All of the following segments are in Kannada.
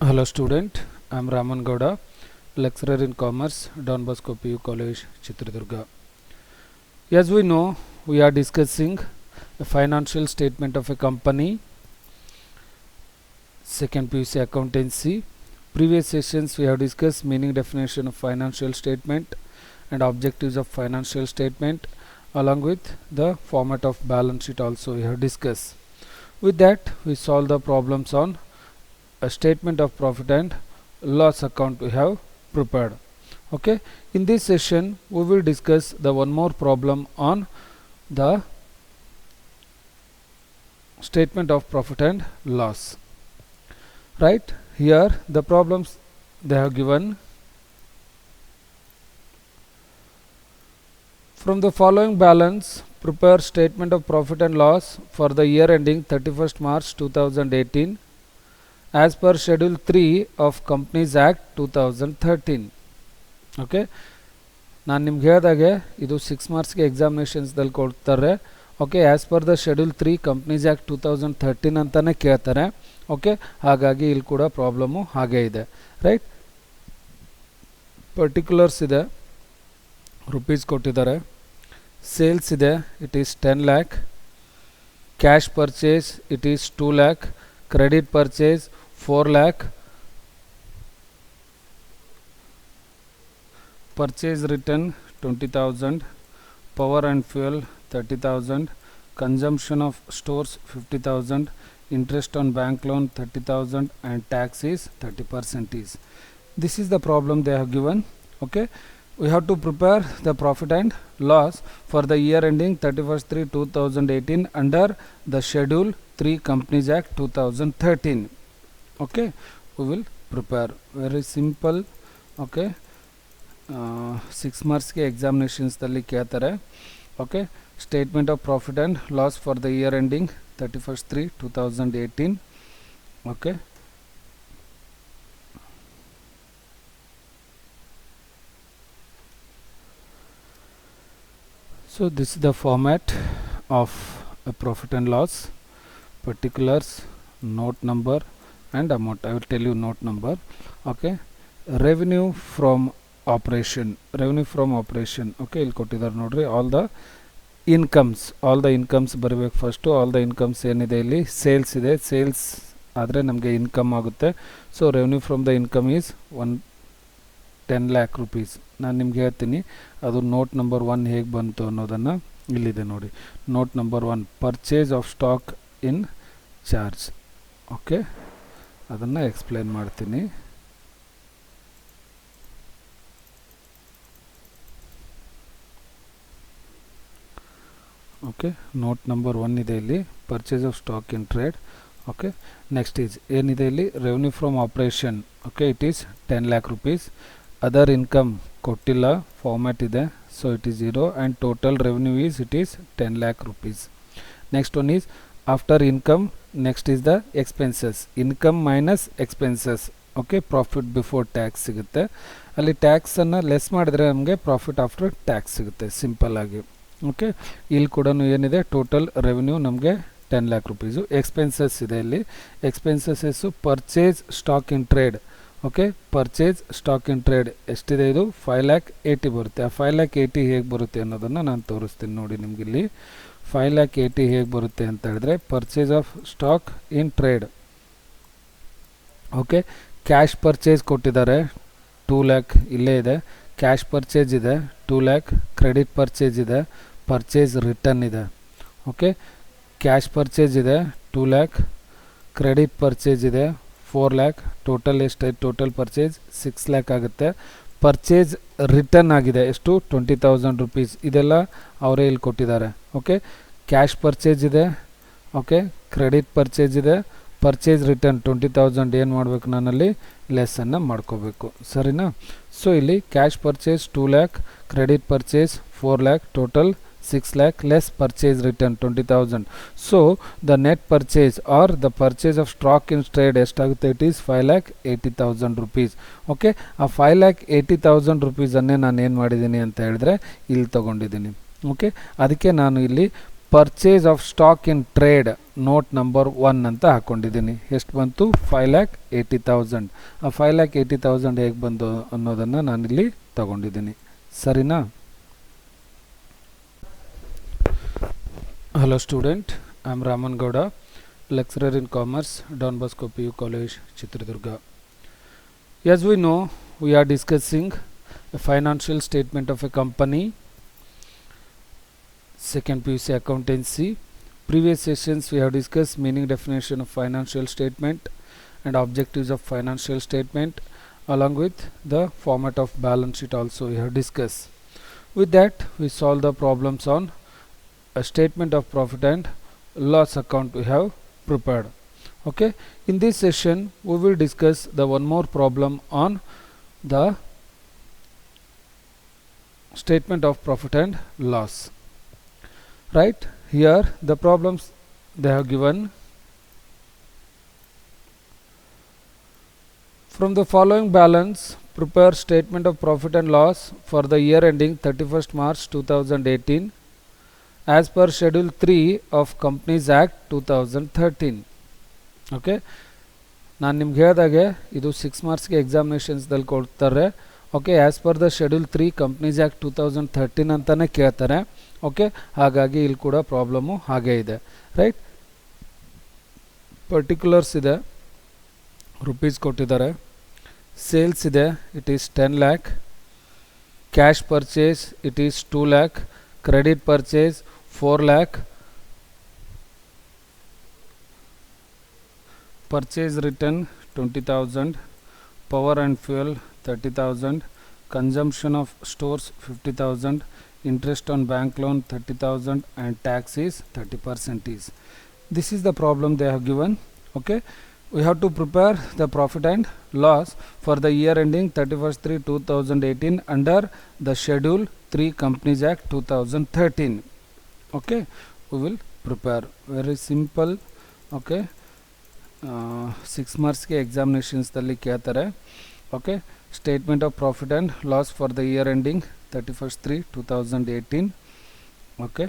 Hello student, I am Raman Gowda, lecturer in commerce, Don Bosco PU College, Chitradurga. As we know, we are discussing a financial statement of a company, second PUC accountancy. Previous sessions we have discussed meaning, definition of financial statement and objectives of financial statement, along with the format of balance sheet also we have discussed. With that, we solve the problems on a statement of profit and loss account we have prepared. Okay, in this session we will discuss the one more problem on the statement of profit and loss. Right, here the problems they have given. From the following balance, prepare statement of profit and loss for the year ending 31st March 2018 as per schedule 3 of Companies Act 2013. Okay, ನಾನು ನಿಮ್ಗೆ ಹೇಳಿದಾಗೆ ಇದು 6 ಮಾರ್ಕ್ಸ್ಗೆ ಎಕ್ಸಾಮಿನೇಷನ್ಸ್ದಲ್ಲಿ ಕೊಡ್ತಾರೆ. Okay, as per the schedule 3 companies act 2013 ಅಂತಲೇ ಕೇಳ್ತಾರೆ. ಓಕೆ, ಹಾಗಾಗಿ ಇಲ್ಲಿ ಕೂಡ ಪ್ರಾಬ್ಲಮ್ಮು ಹಾಗೇ ಇದೆ. ರೈಟ್, ಪರ್ಟಿಕ್ಯುಲರ್ಸ್ ಇದೆ, ರುಪೀಸ್ ಕೊಟ್ಟಿದ್ದಾರೆ, ಸೇಲ್ಸ್ ಇದೆ, it is 10 lakh, cash purchase it is 2 lakh, credit purchase 4 lakh, purchase return 20,000, power and fuel 30,000, consumption of stores 50,000, interest on bank loan 30,000, and tax is 30%. This is the problem they have given. Okay, we have to prepare the profit and loss for the year ending 31st/3/2018 under the schedule 3 Companies Act 2013. Okay, we will prepare very simple. Okay, 6 ಮಾರ್ಕ್ಸ್ಗೆ ಎಕ್ಸಾಮಿನೇಷನ್ಸ್ದಲ್ಲಿ ಕೇಳ್ತಾರೆ. Okay, statement of profit and loss for the year ending 31st/3/2018. Okay, so this is the format of a profit and loss. Particulars, note number and amount. I will tell you note number. Okay, revenue from operation. Okay, ಇಲ್ಲಿ ಕೊಟ್ಟಿದ್ದಾರೆ ನೋಡ್ರಿ. ಆಲ್ ದ ಇನ್ಕಮ್ಸ್ ಬರಬೇಕು ಫಸ್ಟು. ಆಲ್ ದ ಇನ್ಕಮ್ಸ್ ಏನಿದೆ ಇಲ್ಲಿ ಸೇಲ್ಸ್ ಇದೆ, ಸೇಲ್ಸ್ ಆದರೆ ನಮಗೆ ಇನ್ಕಮ್ ಆಗುತ್ತೆ. So revenue from the income is 10 lakh rupees. ನಾನು ನಿಮ್ಗೆ ಹೇಳ್ತೀನಿ ಅದು ನೋಟ್ ನಂಬರ್ 1 ಹೇಗೆ ಬಂತು ಅನ್ನೋದನ್ನು. ಇಲ್ಲಿದೆ ನೋಡಿ, note number 1, purchase of stock in charge. Okay, ಅದನ್ನು ಎಕ್ಸ್ಪ್ಲೇನ್ ಮಾಡ್ತೀನಿ. ಓಕೆ, ನೋಟ್ ನಂಬರ್ 1 ಇದೆ ಇಲ್ಲಿ, purchase of stock in trade. Okay, next is ಏನಿದೆ ಇಲ್ಲಿ revenue from operation. Okay, it is 10 lakh rupees. Other income ಕೊಟ್ಟಿಲ್ಲ, ಫಾರ್ಮ್ಯಾಟ್ ಇದೆ, so it is 0 and total revenue is it is 10 lakh rupees. Next one is after income. Next is the expenses, income minus expenses. Okay, profit before tax ಸಿಗುತ್ತೆ. ಅಲ್ಲಿ ಟ್ಯಾಕ್ಸನ್ನು ಲೆಸ್ ಮಾಡಿದರೆ ನಮಗೆ ಪ್ರಾಫಿಟ್ ಆಫ್ಟರ್ ಟ್ಯಾಕ್ಸ್ ಸಿಗುತ್ತೆ ಸಿಂಪಲ್ ಆಗಿ. ಓಕೆ, ಇಲ್ಲಿ ಕೂಡ ಏನಿದೆ ಟೋಟಲ್ ರೆವೆನ್ಯೂ ನಮಗೆ 10 lakh rupees. ಎಕ್ಸ್ಪೆನ್ಸಸ್ ಇದೆ ಇಲ್ಲಿ, expenses purchase stock in trade. Okay, purchase stock in trade ಎಷ್ಟಿದೆ, ಇದು 5,80,000 ಬರುತ್ತೆ. ಆ 5,80,000 ಹೇಗೆ ಬರುತ್ತೆ ಅನ್ನೋದನ್ನು ನಾನು ತೋರಿಸ್ತೀನಿ ನೋಡಿ ನಿಮ್ಗೆ. ಇಲ್ಲಿ 5,80,000 ಹೇಗೆ ಬರುತ್ತೆ ಅಂತ ಹೇಳಿದ್ರೆ purchase of stock in trade. Okay, cash purchase ಕೊಟ್ಟಿದ್ದಾರೆ 2 lakh, ಇಲ್ಲೇ ಇದೆ ಕ್ಯಾಶ್ ಪರ್ಚೇಸ್ ಇದೆ 2 lakh, ಕ್ರೆಡಿಟ್ ಪರ್ಚೇಸ್ ಇದೆ, ಪರ್ಚೇಸ್ ರಿಟರ್ನ್ ಇದೆ. ಓಕೆ, ಕ್ಯಾಶ್ ಪರ್ಚೇಸ್ ಇದೆ 2 lakh, ಕ್ರೆಡಿಟ್ ಪರ್ಚೇಸ್ ಇದೆ 4 lakh, ಟೋಟಲ್ ಎಷ್ಟಾಯ್ತು, ಟೋಟಲ್ ಪರ್ಚೇಸ್ 6 lakh ಆಗುತ್ತೆ. ಪರ್ಚೇಸ್ ರಿಟರ್ನ್ ಆಗಿದೆ ಎಷ್ಟು, 20,000 rupees. ಇದೆಲ್ಲ ಅವರೇ ಇಲ್ಲಿ ಕೊಟ್ಟಿದ್ದಾರೆ. ಓಕೆ, ಕ್ಯಾಶ್ ಪರ್ಚೇಸ್ ಇದೆ, ಓಕೆ, ಕ್ರೆಡಿಟ್ ಪರ್ಚೇಸ್ ಇದೆ, ಪರ್ಚೇಸ್ ರಿಟರ್ನ್ 20,000 ಏನು ಮಾಡಬೇಕು, ನಾನಲ್ಲಿ ಲೆಸ್ಸನ್ನು ಮಾಡ್ಕೋಬೇಕು. ಸರಿನಾ? ಸೊ ಇಲ್ಲಿ cash purchase 2 lakh, credit purchase 4 lakh, total 6 lakh, less purchase return 20,000. So the net purchase are the purchase of stock in trade ಎಷ್ಟಾಗುತ್ತೆ, ಇಟ್ ಈಸ್ 5,80,000 rupees. ಓಕೆ, ಆ 5,80,000 rupees ಅನ್ನೇ ನಾನು ಏನು ಮಾಡಿದ್ದೀನಿ ಅಂತ ಹೇಳಿದ್ರೆ ಇಲ್ಲಿ ತೊಗೊಂಡಿದ್ದೀನಿ. ಓಕೆ, ಅದಕ್ಕೆ ನಾನು ಇಲ್ಲಿ purchase of stock in trade note number 1 ಅಂತ ಹಾಕ್ಕೊಂಡಿದ್ದೀನಿ. ಎಷ್ಟು ಬಂತು? 5,80,000. ಆ 5,80,000 ಹೇಗೆ ಬಂದು ಅನ್ನೋದನ್ನು ನಾನಿಲ್ಲಿ ತಗೊಂಡಿದ್ದೀನಿ. ಸರಿನಾ? Hello student, I am Raman Gowda, lecturer in commerce, Don Bosco PU College, Chitradurga. As we know, we are discussing a financial statement of a company, second PUC accountancy. Previous sessions we have discussed meaning, definition of financial statement and objectives of financial statement, along with the format of balance sheet also we have discussed. With that, we solve the problems on a statement of profit and loss account we have prepared. Okay, in this session we will discuss the one more problem on the statement of profit and loss. Right, here the problems they have given: from the following balance prepare statement of profit and loss for the year ending 31st March 2018 as per schedule 3 of Companies Act 2013. Okay, ನಾನು ನಿಮ್ಗೆ ಹೇಳಿದಾಗೆ ಇದು 6 ಮಾರ್ಕ್ಸ್ಗೆ ಎಕ್ಸಾಮಿನೇಷನ್ಸ್ದಲ್ಲಿ ಕೊಡ್ತಾರೆ. Okay, as per the schedule 3 companies act 2013 ಅಂತಲೇ ಕೇಳ್ತಾರೆ. ಓಕೆ, ಹಾಗಾಗಿ ಇಲ್ಲಿ ಕೂಡ ಪ್ರಾಬ್ಲಮ್ಮು ಹಾಗೇ ಇದೆ. ರೈಟ್, ಪರ್ಟಿಕ್ಯುಲರ್ಸ್ ಇದೆ, ರುಪೀಸ್ ಕೊಟ್ಟಿದ್ದಾರೆ, ಸೇಲ್ಸ್ ಇದೆ, it is 10 lakh, cash purchase it is 2 lakh, credit purchase 4 lakh, purchase return 20,000, power and fuel 30,000, consumption of stores 50,000, interest on bank loan 30,000, and tax is 30%. This is the problem they have given. Okay, we have to prepare the profit and loss for the year ending 31st/3/2018 under the schedule 3 Companies Act 2013. Okay, we will prepare. Very simple. Okay, 6 ಮಾರ್ಕ್ಸ್ಗೆ ಎಕ್ಸಾಮಿನೇಷನ್ಸ್ದಲ್ಲಿ ಕೇಳ್ತಾರೆ. Okay, statement of profit and loss for the year ending 31st/3/2018. Okay,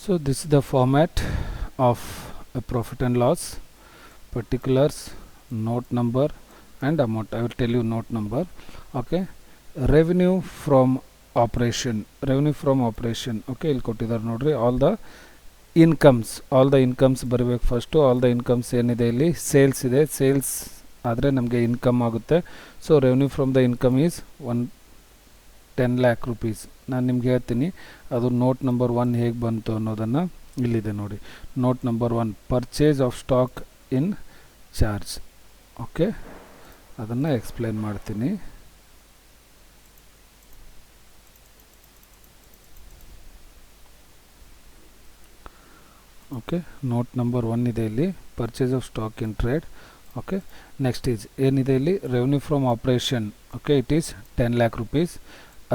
so this is the format of a profit and loss: particulars, note number and amount. I will tell you note number. Okay, revenue from operation, revenue from operation. Okay, ಇಲ್ಲಿ ಕೊಟ್ಟಿದ್ದಾರೆ ನೋಡ್ರಿ, ಆಲ್ ದ ಇನ್ಕಮ್ಸ್ ಬರಬೇಕು ಫಸ್ಟು. ಆಲ್ ದ ಇನ್ಕಮ್ಸ್ ಏನಿದೆ ಇಲ್ಲಿ, ಸೇಲ್ಸ್ ಇದೆ, ಸೇಲ್ಸ್ ಆದರೆ ನಮಗೆ ಇನ್ಕಮ್ ಆಗುತ್ತೆ. So revenue from the income is 10 lakh rupees. ನಾನು ನಿಮ್ಗೆ ಹೇಳ್ತೀನಿ ಅದು ನೋಟ್ ನಂಬರ್ 1 ಹೇಗೆ ಬಂತು ಅನ್ನೋದನ್ನು. ಇಲ್ಲಿದೆ ನೋಡಿ, note number 1 purchase of stock in charge. Okay, ಅದನ್ನು ಎಕ್ಸ್ಪ್ಲೇನ್ ಮಾಡ್ತೀನಿ. ಓಕೆ, ನೋಟ್ ನಂಬರ್ 1 ಇದೆ ಇಲ್ಲಿ, purchase of stock in trade. Okay, next is ಏನಿದೆ ಇಲ್ಲಿ, revenue from operation. Okay, it is 10 lakh rupees.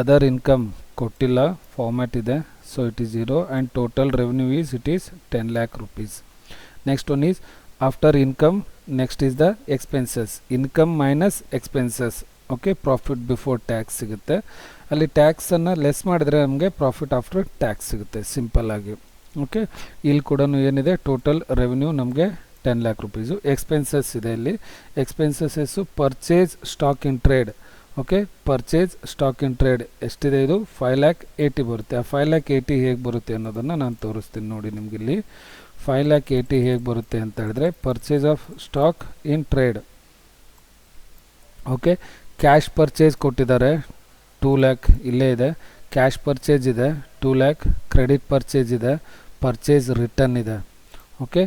Other income ಕೊಟ್ಟಿಲ್ಲ, ಫಾರ್ಮ್ಯಾಟ್ ಇದೆ, so it is 0 and total revenue is it is 10 lakh rupees. Next one is after income. Next is the expenses, income minus expenses. Okay, profit before tax ಸಿಗುತ್ತೆ. ಅಲ್ಲಿ ಟ್ಯಾಕ್ಸನ್ನು ಲೆಸ್ ಮಾಡಿದರೆ ನಮಗೆ ಪ್ರಾಫಿಟ್ ಆಫ್ಟರ್ ಟ್ಯಾಕ್ಸ್ ಸಿಗುತ್ತೆ, ಸಿಂಪಲ್ ಆಗಿ. ಓಕೆ, ಇಲ್ಲಿ ಕೂಡ ಏನಿದೆ, ಟೋಟಲ್ ರೆವೆನ್ಯೂ ನಮಗೆ 10 lakh rupees. ಎಕ್ಸ್ಪೆನ್ಸಸ್ ಇದೆ ಇಲ್ಲಿ, expenses purchase stock in trade. Okay, purchase stock in trade ಎಷ್ಟಿದೆ, ಇದು 5,80,000 ಬರುತ್ತೆ. ಆ 5,80,000 ಹೇಗೆ ಬರುತ್ತೆ ಅನ್ನೋದನ್ನು ನಾನು ತೋರಿಸ್ತೀನಿ ನೋಡಿ ನಿಮ್ಗೆ. ಇಲ್ಲಿ 5,80,000 ಹೇಗೆ ಬರುತ್ತೆ ಅಂತ ಹೇಳಿದ್ರೆ, purchase of stock in trade. Okay, cash purchase ಕೊಟ್ಟಿದ್ದಾರೆ 2 lakh, ಇಲ್ಲೇ ಇದೆ, ಕ್ಯಾಶ್ ಪರ್ಚೇಸ್ ಇದೆ 2 lakh, ಕ್ರೆಡಿಟ್ ಪರ್ಚೇಸ್ ಇದೆ, ಪರ್ಚೇಸ್ ರಿಟರ್ನ್ ಇದೆ. ಓಕೆ,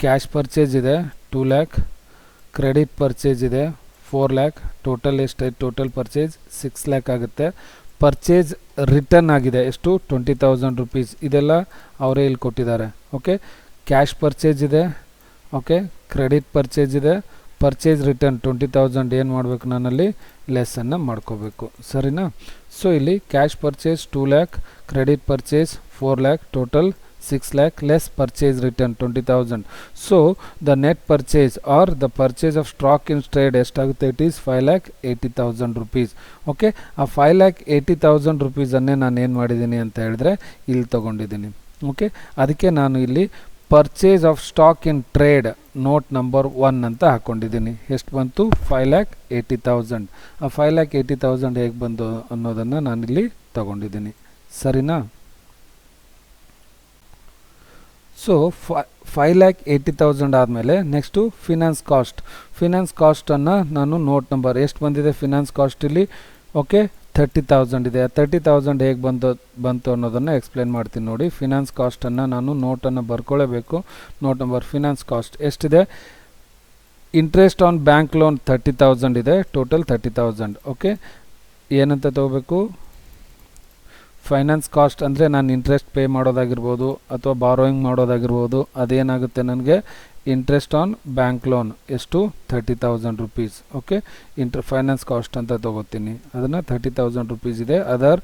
ಕ್ಯಾಶ್ ಪರ್ಚೇಸ್ ಇದೆ 2 lakh, ಕ್ರೆಡಿಟ್ ಪರ್ಚೇಸ್ ಇದೆ 4 lakh, ಟೋಟಲ್ ಎಷ್ಟು, ಟೋಟಲ್ ಪರ್ಚೇಸ್ 6 lakh ಆಗುತ್ತೆ. ಪರ್ಚೇಸ್ ರಿಟರ್ನ್ ಆಗಿದೆ ಎಷ್ಟು, 20,000 rupees. ಇದೆಲ್ಲ ಅವರೇ ಇಲ್ಲಿ ಕೊಟ್ಟಿದ್ದಾರೆ. ಓಕೆ, ಕ್ಯಾಶ್ ಪರ್ಚೇಸ್ ಇದೆ, ಓಕೆ, ಕ್ರೆಡಿಟ್ ಪರ್ಚೇಸ್ ಇದೆ, ಪರ್ಚೇಸ್ ರಿಟರ್ನ್ 20,000 ಏನು ಮಾಡಬೇಕು, ನಾನಲ್ಲಿ ಲೆಸ್ಸನ್ನು ಮಾಡ್ಕೋಬೇಕು. ಸರಿನಾ? ಸೊ ಇಲ್ಲಿ cash purchase 2 lakh, credit purchase 4 lakh, total 6 lakh less purchase return 20,000. So the net purchase or the purchase of stock in trade ಎಷ್ಟಾಗುತ್ತೆ? It is 5,80,000 rupees. ಓಕೆ, ಆ 5,80,000 rupees ಅನ್ನೇ ನಾನು ಏನು ಮಾಡಿದ್ದೀನಿ ಅಂತ ಹೇಳಿದ್ರೆ ಇಲ್ಲಿ ತೊಗೊಂಡಿದ್ದೀನಿ. ಓಕೆ, ಅದಕ್ಕೆ ನಾನು ಇಲ್ಲಿ purchase of stock in trade note number 1 ಅಂತ ಹಾಕ್ಕೊಂಡಿದ್ದೀನಿ. ಎಷ್ಟು ಬಂತು? 5,80,000. ಆ 5,80,000 ಹೇಗೆ ಬಂದು ಅನ್ನೋದನ್ನು ನಾನಿಲ್ಲಿ ತಗೊಂಡಿದ್ದೀನಿ. ಸರಿನಾ? ಸೊ 5,80,000 ಆದಮೇಲೆ ನೆಕ್ಸ್ಟು ಫಿನಾನ್ಸ್ ಕಾಸ್ಟ್. ಫಿನಾನ್ಸ್ ಕಾಸ್ಟನ್ನು ನಾನು ನೋಟ್ ನಂಬರ್ ಎಷ್ಟು ಬಂದಿದೆ ಫಿನಾನ್ಸ್ ಕಾಸ್ಟ್ ಇಲ್ಲಿ? ಓಕೆ, 30,000 ಇದೆ. 30,000 ಹೇಗೆ ಬಂತು ಅನ್ನೋದನ್ನು ಎಕ್ಸ್ಪ್ಲೇನ್ ಮಾಡ್ತೀನಿ ನೋಡಿ. ಫಿನಾನ್ಸ್ ಕಾಸ್ಟನ್ನು ನಾನು ನೋಟನ್ನು ಬರ್ಕೊಳ್ಳೇಬೇಕು. ನೋಟ್ ನಂಬರ್ ಫಿನಾನ್ಸ್ ಕಾಸ್ಟ್ ಎಷ್ಟಿದೆ? ಇಂಟ್ರೆಸ್ಟ್ ಆನ್ ಬ್ಯಾಂಕ್ ಲೋನ್ 30,000 ಇದೆ, ಟೋಟಲ್ 30,000. ಓಕೆ, ಏನಂತ ತಗೋಬೇಕು? ಫೈನಾನ್ಸ್ ಕಾಸ್ಟ್ ಅಂದರೆ ನಾನು ಇಂಟ್ರೆಸ್ಟ್ ಪೇ ಮಾಡೋದಾಗಿರ್ಬೋದು ಅಥವಾ ಬಾರೋಯಿಂಗ್ ಮಾಡೋದಾಗಿರ್ಬೋದು, ಅದೇನಾಗುತ್ತೆ ನನಗೆ ಇಂಟ್ರೆಸ್ಟ್ ಆನ್ ಬ್ಯಾಂಕ್ ಲೋನ್ ಎಷ್ಟು? 30,000 rupees. ಓಕೆ, ಫೈನಾನ್ಸ್ ಕಾಸ್ಟ್ ಅಂತ ತೊಗೋತೀನಿ, ಅದನ್ನು 30,000 rupees ಇದೆ. ಅದರ್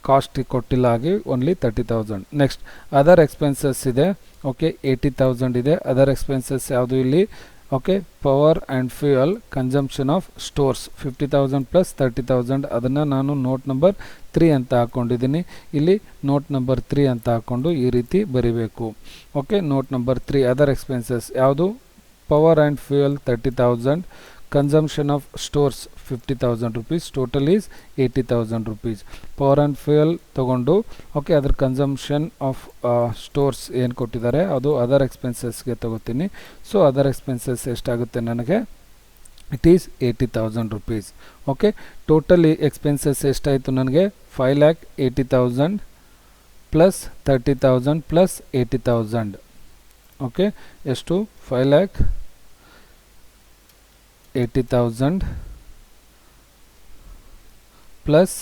ಕಾಸ್ಟ್ ಕೊಟ್ಟಿಲ್ಲ ಆಗಿ ಓನ್ಲಿ 30,000. ನೆಕ್ಸ್ಟ್ ಅದರ್ ಎಕ್ಸ್ಪೆನ್ಸಸ್ ಇದೆ. ಓಕೆ, 80,000 ಇದೆ. ಅದರ್ ಎಕ್ಸ್ಪೆನ್ಸಸ್ ಯಾವುದು ಇಲ್ಲಿ? Okay, power and fuel consumption of stores 50,000 plus 30,000. ಅದನ್ನು ನಾನು ನೋಟ್ ನಂಬರ್ 3 ಅಂತ ಹಾಕ್ಕೊಂಡಿದ್ದೀನಿ. ಇಲ್ಲಿ ನೋಟ್ ನಂಬರ್ 3 ಅಂತ ಹಾಕ್ಕೊಂಡು ಈ ರೀತಿ ಬರಿಬೇಕು. Okay, note number 3 other expenses ಯಾವುದು? Power and fuel 30,000, consumption of stores 50,000 rupees, total is 80,000 rupees. Power and fuel ತೊಗೊಂಡು ಓಕೆ, ಅದ್ರ ಕನ್ಸಂಪ್ಷನ್ ಆಫ್ ಸ್ಟೋರ್ಸ್ ಏನು ಕೊಟ್ಟಿದ್ದಾರೆ ಅದು ಅದರ್ ಎಕ್ಸ್ಪೆನ್ಸಸ್ಗೆ ತೊಗೋತೀನಿ. ಸೊ ಅದರ್ ಎಕ್ಸ್ಪೆನ್ಸಸ್ ಎಷ್ಟಾಗುತ್ತೆ ನನಗೆ? It is 80,000 rupees. Okay, total expenses ಎಷ್ಟಾಯಿತು ನನಗೆ? 5,80,000 ಪ್ಲಸ್ 30,000 ಪ್ಲಸ್ 80,000. ಓಕೆ, ಎಷ್ಟು? 5,80,000 ಪ್ಲಸ್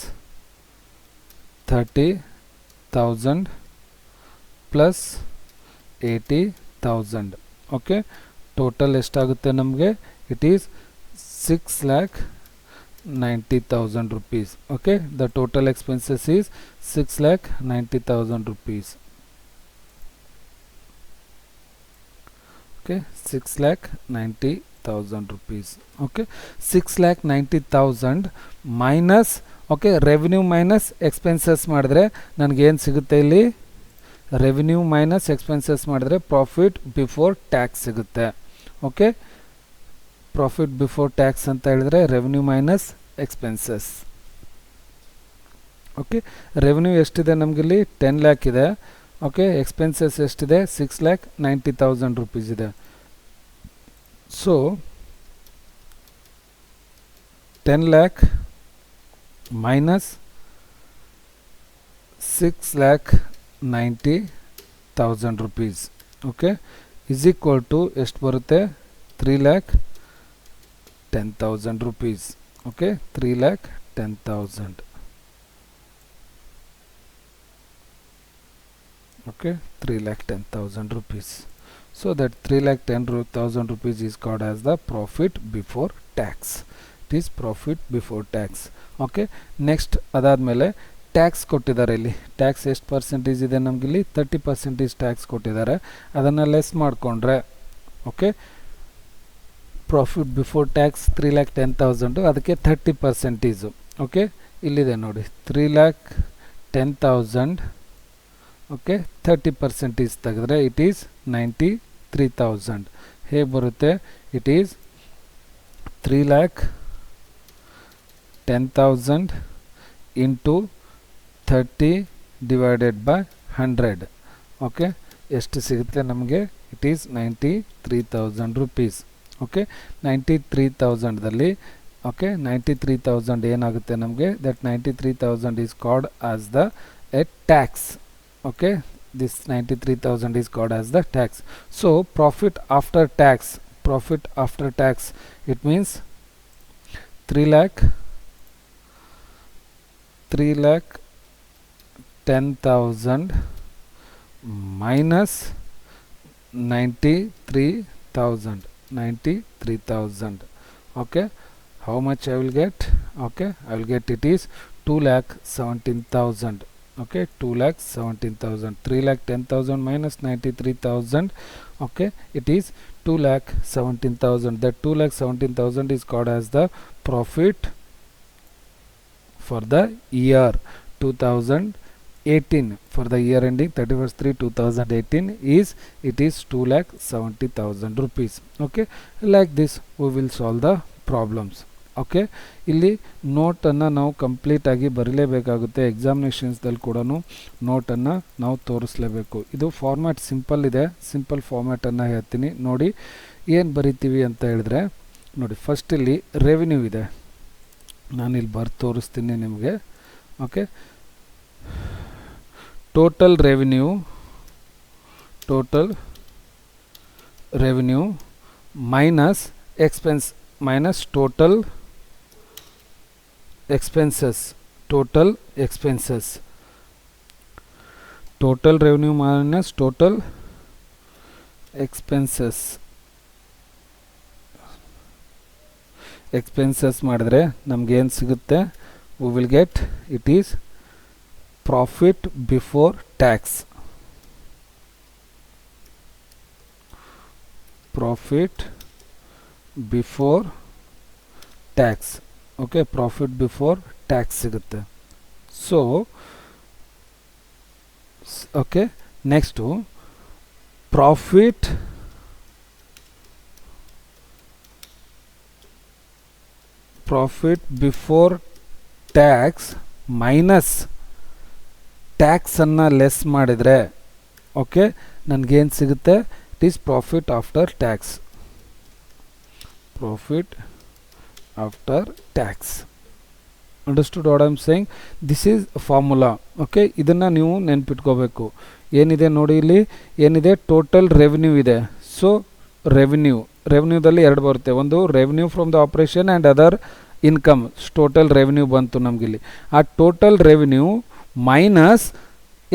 30,000 ಪ್ಲಸ್ 80,000. ಓಕೆ, ಟೋಟಲ್ ಎಷ್ಟಾಗುತ್ತೆ ನಮಗೆ? It is 6,90,000 rupees. Okay, the total expenses is 6,90,000 rupees. Okay, 6,90,000 rupees. Okay, 6,90,000 minus okay revenue minus expenses ಮಾಡಿದ್ರೆ ನನಗೇನು ಸಿಗುತ್ತೆ ಇಲ್ಲಿ? ರೆವಿನ್ಯೂ ಮೈನಸ್ ಎಕ್ಸ್ಪೆನ್ಸಸ್ ಮಾಡಿದ್ರೆ ಪ್ರಾಫಿಟ್ ಬಿಫೋರ್ ಟ್ಯಾಕ್ಸ್ ಸಿಗುತ್ತೆ. ಓಕೆ, ಪ್ರಾಫಿಟ್ ಬಿಫೋರ್ ಟ್ಯಾಕ್ಸ್ ಅಂತ ಹೇಳಿದ್ರೆ revenue minus expenses. Okay, revenue ಎಷ್ಟಿದೆ ನಮಗಿಲ್ಲಿ? 10 lakh ಇದೆ. ಓಕೆ, ಎಕ್ಸ್ಪೆನ್ಸಸ್ ಎಷ್ಟಿದೆ? 6,90,000 rupees ಇದೆ. So 10 lakh minus 6,90,000 rupees. Okay, is equal to ಎಷ್ಟು ಬರುತ್ತೆ? 3,10,000 rupees. Okay, 3,10,000. Okay, 3,10,000 rupees. So that 3,10,000 rupees is called as the profit before tax. It is profit before tax. Okay, next ಅದಾದಮೇಲೆ ಟ್ಯಾಕ್ಸ್ ಕೊಟ್ಟಿದ್ದಾರೆ. ಇಲ್ಲಿ ಟ್ಯಾಕ್ಸ್ ಎಷ್ಟು ಪರ್ಸೆಂಟೇಜ್ ಇದೆ ನಮಗಿಲ್ಲಿ? 30% ಟ್ಯಾಕ್ಸ್ ಕೊಟ್ಟಿದ್ದಾರೆ. ಅದನ್ನು ಲೆಸ್ ಮಾಡಿಕೊಂಡ್ರೆ ಓಕೆ, ಪ್ರಾಫಿಟ್ ಬಿಫೋರ್ ಟ್ಯಾಕ್ಸ್ 3,10,000, ಅದಕ್ಕೆ 30%. ಓಕೆ, ಇಲ್ಲಿದೆ ನೋಡಿ 3,10,000. ಓಕೆ, 30% ತೆಗೆದ್ರೆ ಇಟ್ ಈಸ್ 93,000. ಹೇಗೆ ಬರುತ್ತೆ? It is 3,10,000 into 30 divided by 100. Okay, ಎಷ್ಟು ಸಿಗುತ್ತೆ ನಮಗೆ? It is 93,000 rupees. ಓಕೆ, 93,000ದಲ್ಲಿ ಓಕೆ 93,000 ಏನಾಗುತ್ತೆ ನಮಗೆ? That 93,000 is called as the a tax. Okay, this 93,000 is called as the tax. So profit after tax, it means 3,10,000 minus 93,000. Okay, how much I will get? Okay, I will get it is 2,17,000. okay, 2,17,000. 3,10,000 minus 93,000, okay, it is 2,17,000. That 2,17,000 is called as the profit for the year 2018. For the year ending 31st/3/2018 it is 2,70,000 rupees. Okay, like this we will solve the problems. Okay, ಇಲ್ಲಿ ನೋಟನ್ನು ನಾವು ಕಂಪ್ಲೀಟಾಗಿ ಬರೀಲೇಬೇಕಾಗುತ್ತೆ. ಎಕ್ಸಾಮಿನೇಷನ್ಸ್ದಲ್ಲಿ ಕೂಡ ನೋಟನ್ನು ನಾವು ತೋರಿಸ್ಲೇಬೇಕು. ಇದು ಫಾರ್ಮ್ಯಾಟ್ ಸಿಂಪಲ್ ಇದೆ, ಸಿಂಪಲ್ ಫಾರ್ಮ್ಯಾಟನ್ನು ಹೇಳ್ತೀನಿ ನೋಡಿ. ಏನು ಬರಿತೀವಿ ಅಂತ ಹೇಳಿದ್ರೆ ನೋಡಿ, ಫಸ್ಟ್ ಇಲ್ಲಿ ರೆವಿನ್ಯೂ ಇದೆ, ನಾನಿಲ್ಲಿ ಬರ್ದು ತೋರಿಸ್ತೀನಿ ನಿಮಗೆ. Okay, total revenue minus expense minus total expenses. Total revenue minus total expenses ಮಾಡಿದ್ರೆ ನಮಗೆ ಏನು ಸಿಗುತ್ತೆ? we will get it is profit before tax. Okay, profit before tax ಸಿಗುತ್ತೆ. So okay, next profit before tax minus ಟ್ಯಾಕ್ಸನ್ನು ಲೆಸ್ ಮಾಡಿದರೆ ಓಕೆ ನನಗೇನು ಸಿಗುತ್ತೆ? It is profit after tax. Understood what I am saying? This is formula. Okay, ಇದನ್ನು ನೀವು ನೆನ್ಪಿಟ್ಕೋಬೇಕು. ಏನಿದೆ ನೋಡಿ, ಇಲ್ಲಿ ಏನಿದೆ? ಟೋಟಲ್ ರೆವಿನ್ಯೂ ಇದೆ. ಸೊ ರೆವಿನ್ಯೂದಲ್ಲಿ ಎರಡು ಬರುತ್ತೆ, ಒಂದು revenue from the operation and other income. Total revenue ಬಂತು ನಮಗಿಲ್ಲಿ. ಆ total revenue minus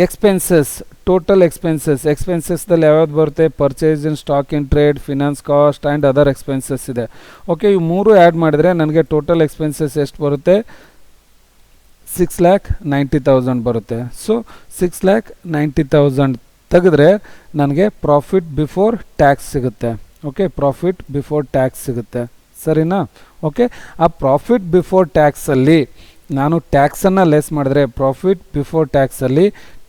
expenses. Total ಎಕ್ಸ್ಪೆನ್ಸಸ್ದಲ್ಲಿ ಯಾವ್ಯಾವ್ದು ಬರುತ್ತೆ? Purchase in stock in trade, finance cost and other expenses ಇದೆ. ಓಕೆ, ಇವು ಮೂರು ಆ್ಯಡ್ ಮಾಡಿದರೆ ನನಗೆ ಟೋಟಲ್ ಎಕ್ಸ್ಪೆನ್ಸಸ್ ಎಷ್ಟು ಬರುತ್ತೆ? 6,90,000 ಬರುತ್ತೆ. ಸೊ 6,90,000 ತೆಗೆದ್ರೆ ನನಗೆ ಪ್ರಾಫಿಟ್ ಬಿಫೋರ್ ಟ್ಯಾಕ್ಸ್ ಸಿಗುತ್ತೆ. ಓಕೆ, ಪ್ರಾಫಿಟ್ ಬಿಫೋರ್ ಟ್ಯಾಕ್ಸ್ ಸಿಗುತ್ತೆ, ಸರಿನಾ? ಓಕೆ, ಆ ಪ್ರಾಫಿಟ್ ಬಿಫೋರ್ ಟ್ಯಾಕ್ಸಲ್ಲಿ ನಾನು ಟ್ಯಾಕ್ಸನ್ನು ಲೆಸ್ ಮಾಡಿದ್ರೆ, ಪ್ರಾಫಿಟ್ ಬಿಫೋರ್ ಟ್ಯಾಕ್ಸಲ್ಲಿ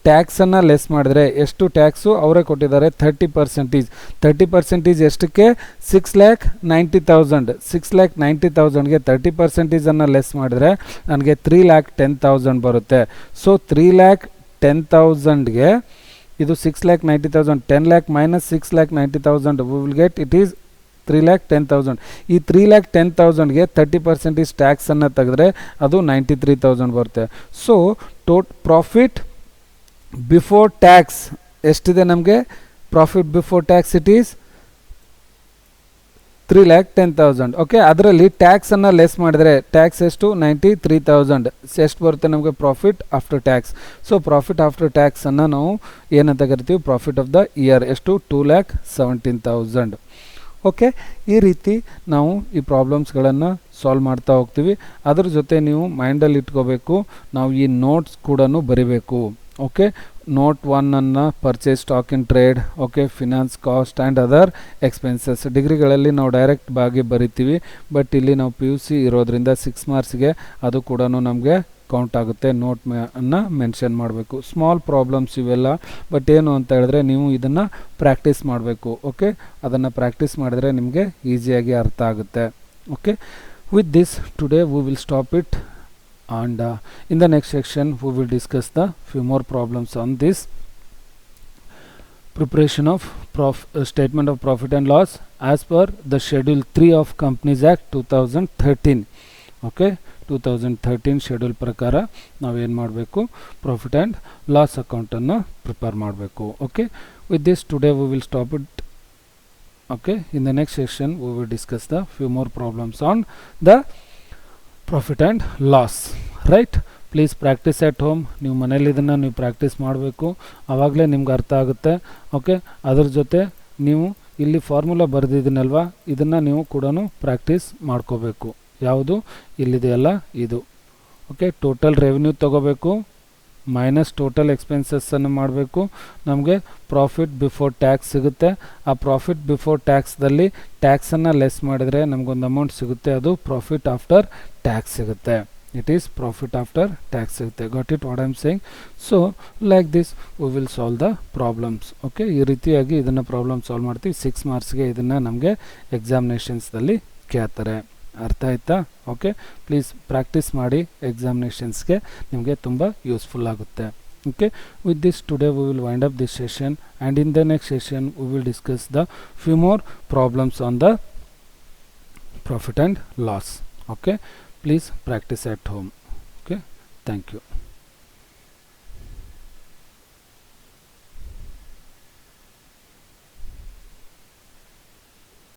ಟ್ಯಾಕ್ಸನ್ನು ಲೆಸ್ ಮಾಡಿದ್ರೆ ಎಷ್ಟು ಟ್ಯಾಕ್ಸು ಅವರೇ ಕೊಟ್ಟಿದ್ದಾರೆ? 30%. 30% ಎಷ್ಟಕ್ಕೆ? 6,90,000. 6,90,000ಗೆ 30%ಅನ್ನು ಲೆಸ್ ಮಾಡಿದ್ರೆ ನನಗೆ 3,10,000 ಬರುತ್ತೆ. ಸೊ 3,10,000ಗೆ ಇದು 6,90,000, 10 lakh minus 6,90,000 we will get it is 3,10,000. ಈ 3,10,000ಗೆ 30% ಟ್ಯಾಕ್ಸನ್ನು ತೆಗೆದ್ರೆ ಅದು 93,000 ಬರುತ್ತೆ. ಸೊ ಪ್ರಾಫಿಟ್ ಬಿಫೋರ್ ಟ್ಯಾಕ್ಸ್ ಎಷ್ಟಿದೆ ನಮಗೆ? Profit before tax it is 3,10,000. Okay, ಅದರಲ್ಲಿ ಟ್ಯಾಕ್ಸನ್ನು ಲೆಸ್ ಮಾಡಿದರೆ ಟ್ಯಾಕ್ಸ್ ಎಷ್ಟು? 93,000. ಎಷ್ಟು ಬರುತ್ತೆ ನಮಗೆ profit after tax? So profit after ಟ್ಯಾಕ್ಸನ್ನು ನಾವು ಏನಂತ ಕರಿತೀವಿ? Profit of the year. ಎಷ್ಟು? 2,17,000. ಓಕೆ, ಈ ರೀತಿ ನಾವು ಈ ಪ್ರಾಬ್ಲಮ್ಸ್ಗಳನ್ನು ಸಾಲ್ವ್ ಮಾಡ್ತಾ ಹೋಗ್ತೀವಿ. ಅದ್ರ ಜೊತೆ ನೀವು ಮೈಂಡಲ್ಲಿ ಇಟ್ಕೋಬೇಕು, ನಾವು ಈ ನೋಟ್ಸ್ ಕೂಡ ಬರಿಬೇಕು. Okay, note 1 purchase stock in trade, okay, finance cost and other expenses. ಡಿಗ್ರಿಗಳಲ್ಲಿ ನಾವು ಡೈರೆಕ್ಟ್ ಬಾಗಿ ಬರಿತೀವಿ, ಬಟ್ ಇಲ್ಲಿ ನಾವು PUC ಇರೋದ್ರಿಂದ 6 ಮಾರ್ಕ್ಸ್ಗೆ ಅದು ಕೂಡ ನಮಗೆ ಕೌಂಟ್ ಆಗುತ್ತೆ. ನೋಟ್ನ ಮೆನ್ಷನ್ ಮಾಡಬೇಕು. ಸ್ಮಾಲ್ ಪ್ರಾಬ್ಲಮ್ಸ್ ಇವೆಲ್ಲ, ಬಟ್ ಏನು ಅಂತ ಹೇಳಿದ್ರೆ ನೀವು ಇದನ್ನು ಪ್ರಾಕ್ಟೀಸ್ ಮಾಡಬೇಕು. ಓಕೆ, ಅದನ್ನು ಪ್ರಾಕ್ಟೀಸ್ ಮಾಡಿದ್ರೆ ನಿಮಗೆ ಈಸಿಯಾಗಿ ಅರ್ಥ ಆಗುತ್ತೆ. Okay, with this today we will stop it. And in the next section we will discuss the few more problems on this preparation of statement of profit and loss as per the schedule 3 of Companies Act 2013. okay, 2013 schedule ಪ್ರಕಾರ ನಾವೇನು ಮಾಡಬೇಕು? ಪ್ರಾಫಿಟ್ ಆ್ಯಂಡ್ ಲಾಸ್ ಅಕೌಂಟನ್ನು ಪ್ರಿಪೇರ್ ಮಾಡಬೇಕು. Okay, with this today we will stop it. okay, in the next section we will discuss the few more problems on the profit and loss. Right, please practice at home. ನೀವು ಮನೇಲಿ ಇದನ್ನು ನೀವು ಪ್ರಾಕ್ಟೀಸ್ ಮಾಡಬೇಕು, ಆವಾಗಲೇ ನಿಮ್ಗೆ ಅರ್ಥ ಆಗುತ್ತೆ. ಓಕೆ, ಅದ್ರ ಜೊತೆ ನೀವು ಇಲ್ಲಿ ಫಾರ್ಮುಲಾ ಬರೆದಿದ್ದೀನಲ್ವ, ಇದನ್ನು ನೀವು ಕೂಡ ಪ್ರಾಕ್ಟೀಸ್ ಮಾಡ್ಕೋಬೇಕು. ಯಾವುದು ಇಲ್ಲಿದೆಯಲ್ಲ ಇದು. ಓಕೆ, ಟೋಟಲ್ ರೆವಿನ್ಯೂ ತೊಗೋಬೇಕು ಮೈನಸ್ ಟೋಟಲ್ ಎಕ್ಸ್ಪೆನ್ಸಸ್ಸನ್ನು ಮಾಡಬೇಕು. ನಮಗೆ ಪ್ರಾಫಿಟ್ ಬಿಫೋರ್ ಟ್ಯಾಕ್ಸ್ ಸಿಗುತ್ತೆ. ಆ ಪ್ರಾಫಿಟ್ ಬಿಫೋರ್ ಟ್ಯಾಕ್ಸ್ದಲ್ಲಿ ಟ್ಯಾಕ್ಸನ್ನು ಲೆಸ್ ಮಾಡಿದರೆ ನಮಗೊಂದು ಅಮೌಂಟ್ ಸಿಗುತ್ತೆ, ಅದು ಪ್ರಾಫಿಟ್ ಆಫ್ಟರ್ ಟ್ಯಾಕ್ಸ್ ಸಿಗುತ್ತೆ. It is profit after tax ಸಿಗುತ್ತೆ. Got it what I am saying? So like this we will solve the problems. Okay, ಈ ರೀತಿಯಾಗಿ ಇದನ್ನು ಪ್ರಾಬ್ಲಮ್ ಸಾಲ್ವ್ ಮಾಡ್ತೀವಿ. 6 ಮಾರ್ಕ್ಸ್ಗೆ ಇದನ್ನು ನಮಗೆ ಎಕ್ಸಾಮಿನೇಷನ್ಸ್ದಲ್ಲಿ ಕೇಳ್ತಾರೆ. ಅರ್ಥ ಆಯ್ತಾ? ಓಕೆ, ಪ್ಲೀಸ್ ಪ್ರಾಕ್ಟೀಸ್ ಮಾಡಿ, ಎಕ್ಸಾಮಿನೇಷನ್ಸ್ಗೆ ನಿಮಗೆ ತುಂಬ ಯೂಸ್ಫುಲ್ ಆಗುತ್ತೆ. Okay, with this today we will wind up this session, and in the next session we will discuss the few more problems on the profit and loss. Okay, please practice at home. Okay, thank you.